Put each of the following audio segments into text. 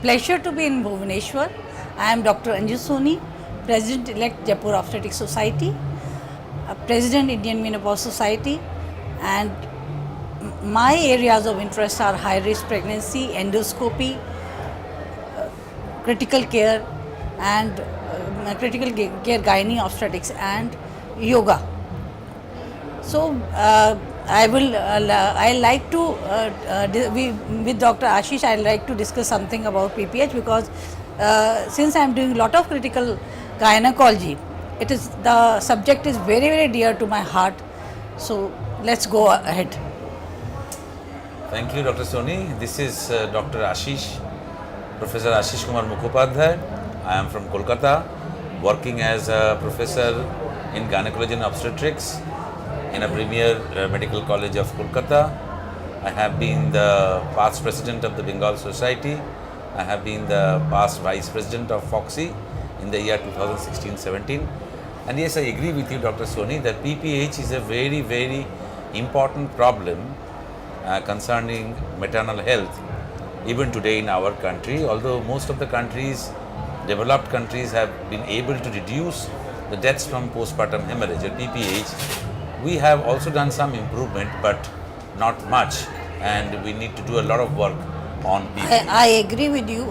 pleasure to be in Bhubaneswar. I am Dr. Anju, President-elect Jaipur Obstetric Society, President Indian Menopause Society, and my areas of interest are high-risk pregnancy, endoscopy, critical care, and critical care gynae obstetrics and yoga. So I like to with Dr. Ashish. I like to discuss something about PPH because since I am doing a lot of critical gynecology, the subject is very dear to my heart. So let's go ahead. Thank you, Dr. Soni. This is Dr. Ashish, Professor Ashish Kumar Mukhopadhyay. I am from Kolkata, working as a professor in gynecology and obstetrics in a premier medical college of Kolkata. I have been the past president of the Bengal Society. I have been the past vice president of FOXY in the year 2016-17. And yes, I agree with you, Dr. Soni, that PPH is a very important problem concerning maternal health even today in our country. Although most of the countries, developed countries, have been able to reduce the deaths from postpartum hemorrhage or PPH, we have also done some improvement, but not much, and we need to do a lot of work on PPH. I agree with you.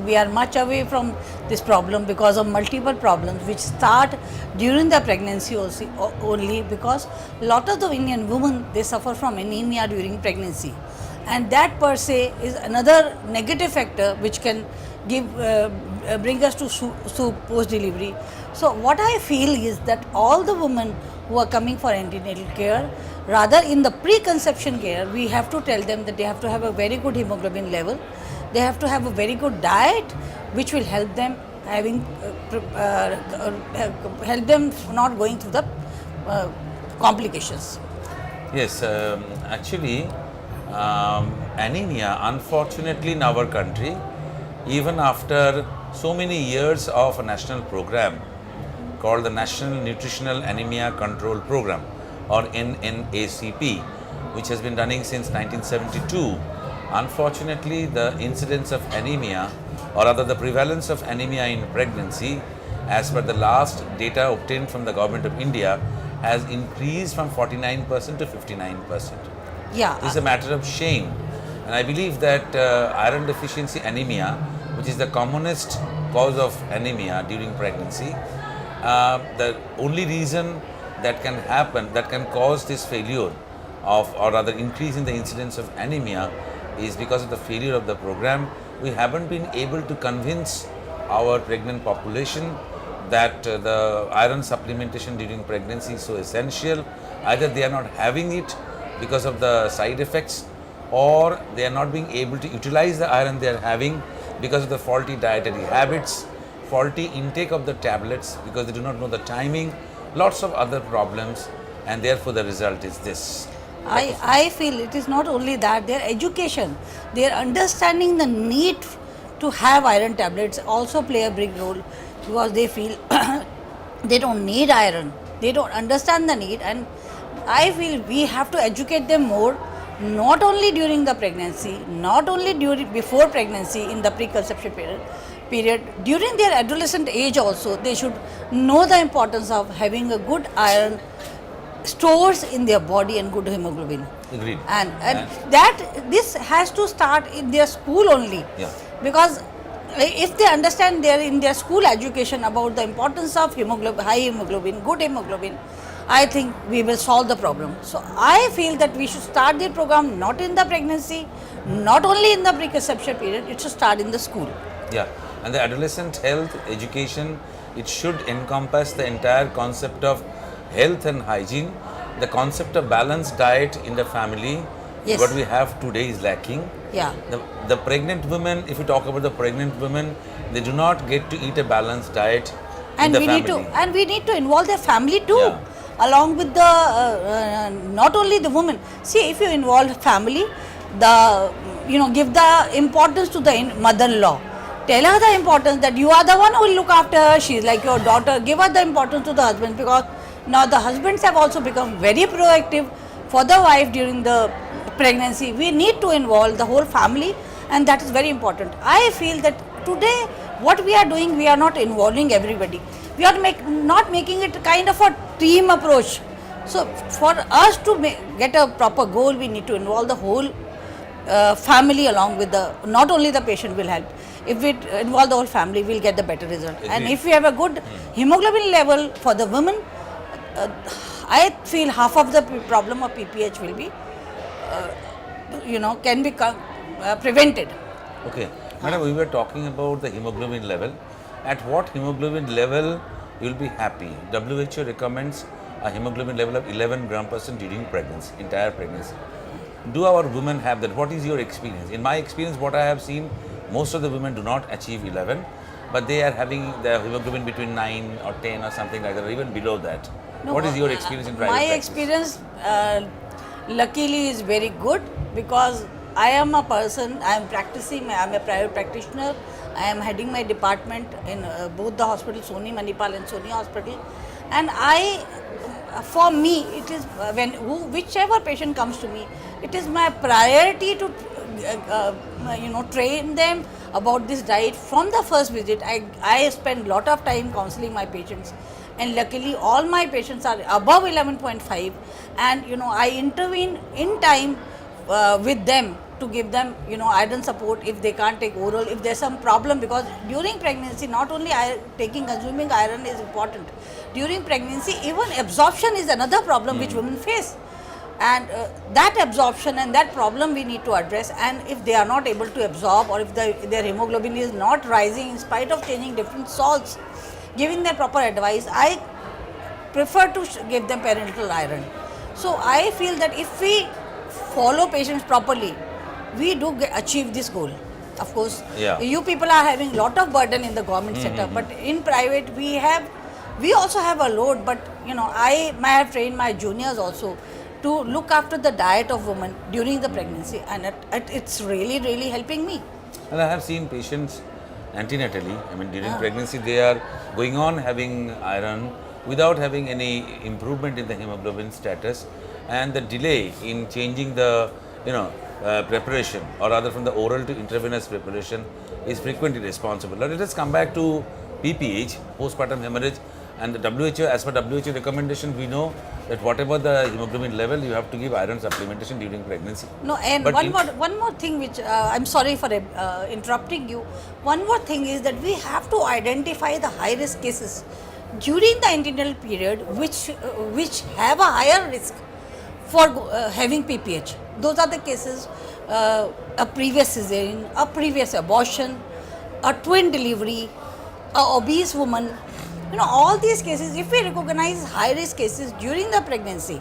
We are much away from this problem because of multiple problems which start during the pregnancy only, because a lot of the Indian women, they suffer from anemia during pregnancy, and that per se is another negative factor which can bring us to post delivery. So what I feel is that all the women who are coming for antenatal care, rather in the preconception care, we have to tell them that they have to have a very good hemoglobin level, they have to have a very good diet which will help them help them not going through the complications. Yes, actually anemia, unfortunately in our country, even after so many years of a national program called the National Nutritional Anemia Control Program, or NNACP, which has been running since 1972, unfortunately the incidence of anemia, or rather the prevalence of anemia in pregnancy, as per the last data obtained from the Government of India, has increased from 49% to 59%. Yeah. This is a matter of shame, and I believe that iron deficiency anemia, which is the commonest cause of anemia during pregnancy, the only reason that can happen, that can cause this failure of, or rather increase in the incidence of anemia, is because of the failure of the program. We haven't been able to convince our pregnant population that the iron supplementation during pregnancy is so essential. Either they are not having it because of the side effects, or they are not being able to utilize the iron they are having because of the faulty dietary habits, faulty intake of the tablets because they do not know the timing, lots of other problems, and therefore the result is this. I feel it is not only that, their education, their understanding the need to have iron tablets also play a big role, because they feel they don't need iron, they don't understand the need, and I feel we have to educate them more, not only during the pregnancy, not only before pregnancy in the preconception period, during their adolescent age also, they should know the importance of having a good iron stores in their body and good hemoglobin. Agreed. And that this has to start in their school only. Yeah. Because if they understand in their school education about the importance of hemoglobin, high hemoglobin, good hemoglobin, I think we will solve the problem. So I feel that we should start the program not in the pregnancy, not only in the preconception period, it should start in the school. Yeah, and the adolescent health education, it should encompass the entire concept of health and hygiene. The concept of balanced diet in the family, yes, what we have today is lacking. Yeah. The pregnant women, if you talk about the pregnant women, they do not get to eat a balanced diet in the family. We need to involve their family too. Yeah. Along with the not only the woman. See, if you involve family, give the importance to the mother-in-law. Tell her the importance that you are the one who will look after her. She is like your daughter. Give her the importance to the husband, because now the husbands have also become very proactive for the wife during the pregnancy. We need to involve the whole family and that is very important. I feel that today what we are doing, we are not involving everybody. We are not making it kind of a team approach. So for us to get a proper goal, we need to involve the whole family along with not only the patient will help. If we involve the whole family, we'll get the better result. Agreed. And if we have a good hemoglobin level for the women, I feel half of the problem of PPH will be, can be prevented. Okay. Madam, we were talking about the hemoglobin level. At what hemoglobin level you will be happy? WHO recommends a hemoglobin level of 11 gram per cent during pregnancy, entire pregnancy. Do our women have that? What is your experience? In my experience, what I have seen, most of the women do not achieve 11, but they are having the hemoglobin between 9 or 10 or something like that, or even below that. No, what is your experience in private my practice? experience, luckily, is very good, because I am a person, I am practicing, I am a private practitioner, I am heading my department in both the hospitals, Soni Manipal and Soni Hospital, and for me, it is whichever patient comes to me, it is my priority to train them about this diet from the first visit. I spend lot of time counseling my patients, and luckily all my patients are above 11.5, and I intervene in time with them to give them iron support if they can't take oral, if there's some problem, because during pregnancy not only consuming iron is important. During pregnancy, even absorption is another problem which women face, and that absorption and that problem we need to address. And if they are not able to absorb, or if their hemoglobin is not rising in spite of changing different salts, giving them proper advice, I prefer to give them perinatal iron. So I feel that if we follow patients properly, we do achieve this goal. Of course, you people are having lot of burden in the government sector, but in private we also have a load. But I have trained my juniors also to look after the diet of women during the pregnancy, and it's really helping me. And I have seen patients antenatally, during pregnancy, they are going on having iron without having any improvement in the hemoglobin status, and the delay in changing the preparation, or rather from the oral to intravenous preparation, is frequently responsible. Now let us come back to PPH, postpartum hemorrhage, and the WHO, as per WHO recommendation, we know that whatever the hemoglobin level, you have to give iron supplementation during pregnancy. No, and one more thing which I'm sorry for interrupting you. One more thing is that we have to identify the high risk cases during the antenatal period which have a higher risk for having PPH. Those are the cases, a previous cesarean, a previous abortion, a twin delivery, a obese woman. All these cases, if we recognize high risk cases during the pregnancy,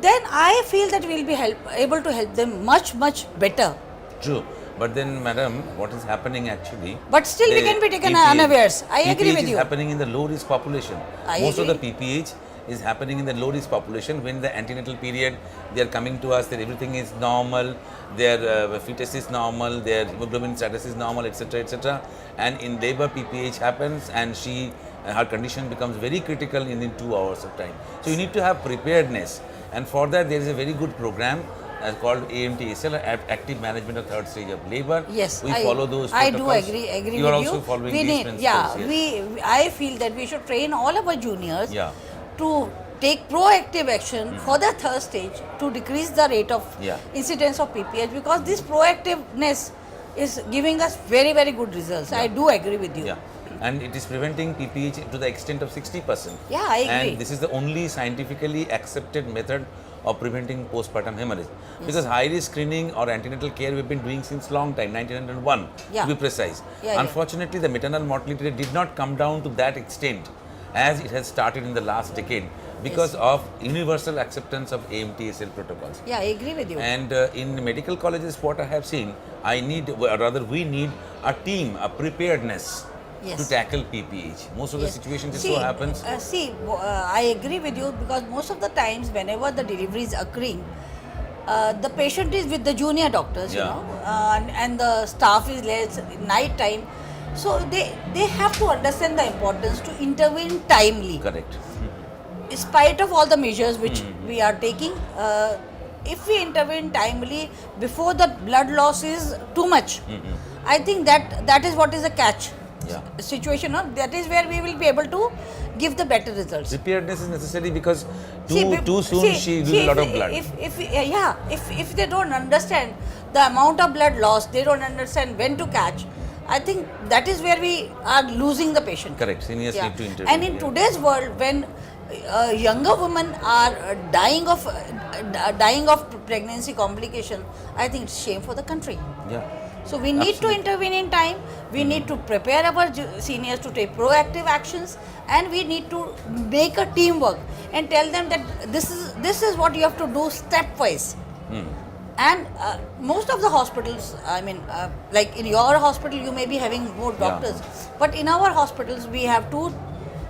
then I feel that we will be able to help them much better. True. But then, madam, what is happening actually? But still we can be taken unawares. I agree with you. PPH is happening in the low risk population. Most of the PPH is happening in the low risk population. When the antenatal period, they are coming to us that everything is normal, their fetus is normal, their hemoglobin status is normal, etc., etc. And in labor, PPH happens, and her condition becomes very critical in 2 hours of time. So you need to have preparedness, and for that there is a very good program called AMTSL, Active Management of Third Stage of Labor. Yes, we follow those protocols. I do agree you with you. are also following these principles. Yes. I feel that we should train all our juniors to take proactive action for the third stage to decrease the rate of incidence of PPH, because this proactiveness is giving us very good results. I do agree with you. And it is preventing PPH to the extent of 60%. Yeah, I agree. And this is the only scientifically accepted method of preventing postpartum hemorrhage. Because high risk screening or antenatal care we've been doing since long time, 1901 to be precise. Unfortunately, the maternal mortality rate did not come down to that extent as it has started in the last decade because of universal acceptance of AMTSL protocols. Yeah, I agree with you. And in medical colleges, what I have seen, we need a team, a preparedness to tackle PPH. Most of the situations, it so happens. I agree with you, because most of the times, whenever the delivery is occurring, the patient is with the junior doctors, and the staff is less night time. So they have to understand the importance to intervene timely. Correct. In spite of all the measures which we are taking, if we intervene timely before the blood loss is too much, I think that is what is the catch situation. No? That is where we will be able to give the better results. Preparedness is necessary because too soon she loses a lot of blood. If they don't understand the amount of blood loss, they don't understand when to catch. I think that is where we are losing the patient. Correct. Seniors need to intervene. And in today's world, when younger women are dying of pregnancy complication, I think it's shame for the country. Yeah. So we need to intervene in time. We need to prepare our seniors to take proactive actions, and we need to make a teamwork and tell them that this is what you have to do stepwise. And most of the hospitals, I mean, like in your hospital, you may be having more doctors, but in our hospitals we have 2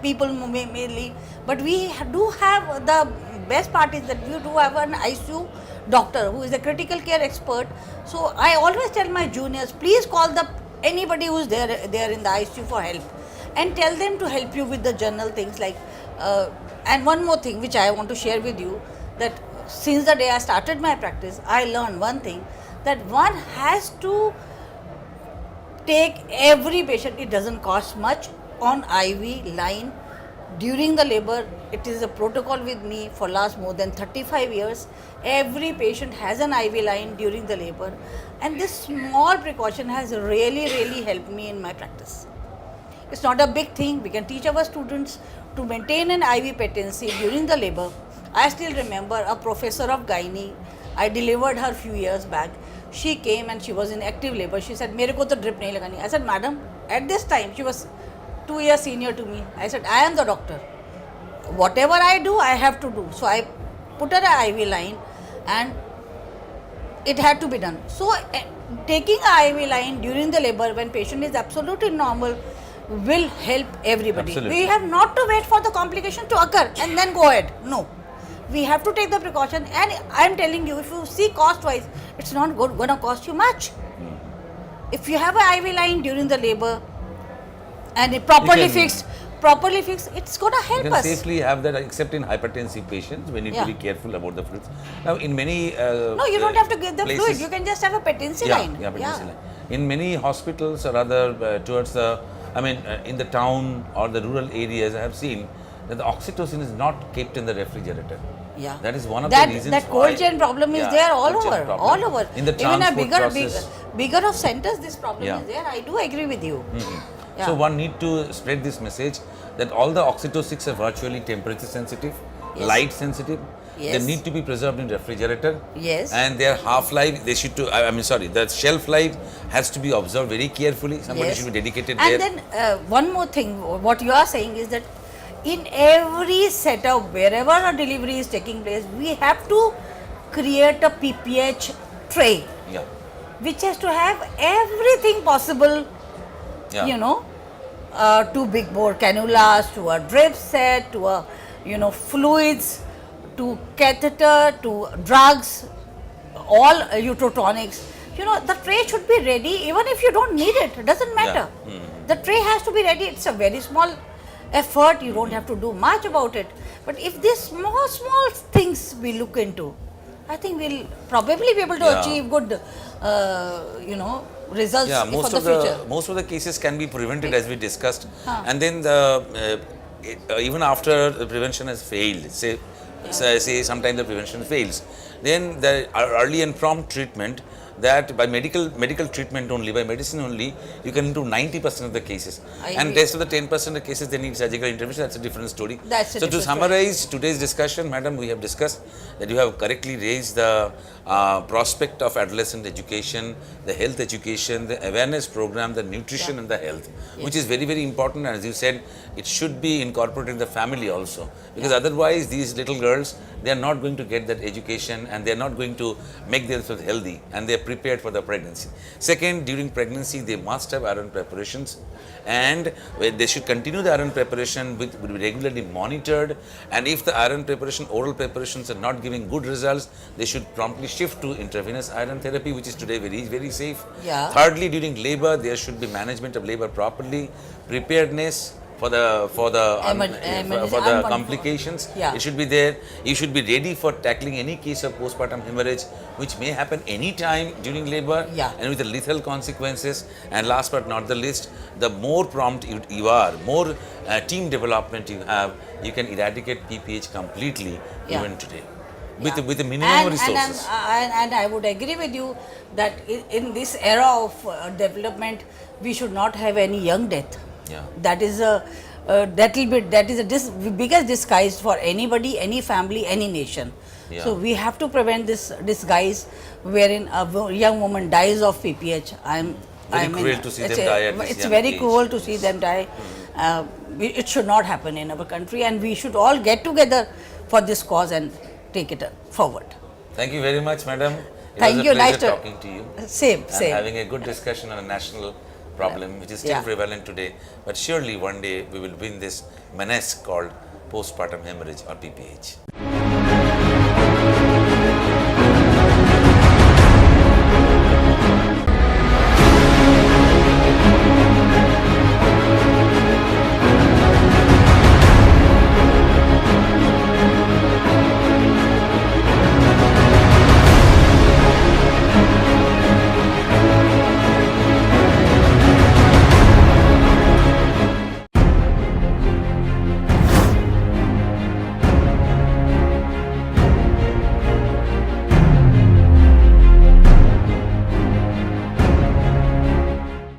people mainly. But we do have, the best part is that we do have an ICU doctor who is a critical care expert. So I always tell my juniors, please call anybody who is there in the ICU for help, and tell them to help you with the general things like. And one more thing which I want to share with you, that since the day I started my practice, I learned one thing, that one has to take every patient. It doesn't cost much on IV line during the labor. It is a protocol with me for last more than 35 years. Every patient has an IV line during the labor, and this small precaution has really helped me in my practice. It's not a big thing. We can teach our students to maintain an IV patency during the labor. I still remember a professor of gynae. I delivered her few years back. She came and she was in active labor. She said, "मेरे को तो drip नहीं लगानी." I said, "Madam," at this time she was 2 years senior to me. I said, "I am the doctor. Whatever I do, I have to do." So I put her an IV line, and it had to be done. So taking an IV line during the labor when patient is absolutely normal will help everybody. Absolutely. We have not to wait for the complication to occur and then go ahead. No. We have to take the precaution, and I am telling you, if you see cost wise, it's not going to cost you much. If you have an IV line during the labor and it properly fixed, it's going to help us. You can safely have that, except in hypertensive patients. We need to be careful about the fluids. Now, in many no, you don't have to give the fluid. You can just have a patency line. Patency line. In many hospitals or other towards the, in the town or the rural areas, I have seen that the oxytocin is not kept in the refrigerator. Yeah, that is one of the reasons. That cold chain problem is there all over. In the even a bigger of centers, this problem is there. I do agree with you. So one need to spread this message that all the oxytocics are virtually temperature sensitive, light sensitive. They need to be preserved in refrigerator. Yes. And their half-life, they should the shelf life has to be observed very carefully. Somebody should be dedicated and there. And then one more thing, what you are saying is that in every setup, wherever a delivery is taking place, we have to create a PPH tray, which has to have everything possible, to big bore cannulas, to a drip set, to a, fluids, to catheter, to drugs, all utrotonics. The tray should be ready, even if you don't need it, it doesn't matter. The tray has to be ready. It's a very small effort, you don't have to do much about it. But if these small things we look into, I think we'll probably be able to achieve good, results for the future. Most of the cases can be prevented, as we discussed. And then even after the prevention has failed, say sometimes the prevention fails, then the early and prompt treatment, that by medical treatment only, by medicine only, you can do 90% of the cases. And rest of the 10% of the cases, they need surgical intervention. That's a different story. So to summarize today's discussion, madam, we have discussed that you have correctly raised the prospect of adolescent education, the health education, the awareness program, the nutrition and the health, which is very, very important. And as you said, it should be incorporated in the family also, because otherwise these little girls, they are not going to get that education, and they are not going to make themselves healthy, and they are prepared for the pregnancy. Second, during pregnancy, they must have iron preparations, and they should continue the iron preparation with regularly monitored. And if the iron preparation, oral preparations are not giving good results, they should promptly shift to intravenous iron therapy, which is today very, very safe. Thirdly, during labor, there should be management of labor properly, preparedness for the complications. Yeah. It should be there. You should be ready for tackling any case of postpartum hemorrhage, which may happen any time during labor, Yeah. and with the lethal consequences. And last but not the least, the more prompt you are, more team development you have, you can eradicate PPH completely even today. With the minimum resources. And I would agree with you that in this era of development, we should not have any young death. Yeah. That is a biggest disguise for anybody, any family, any nation. Yeah. So we have to prevent this disguise wherein a young woman dies of PPH. Very cruel to see them die at this It's young very age. cruel to see them die. It should not happen in our country, and we should all get together for this cause and take it forward. Thank you very much, madam. Thank was you. a pleasure Nice to talking to you. Same. And having a good discussion on a national problem which is still Yeah. prevalent today. But surely one day we will win this menace called postpartum hemorrhage or PPH.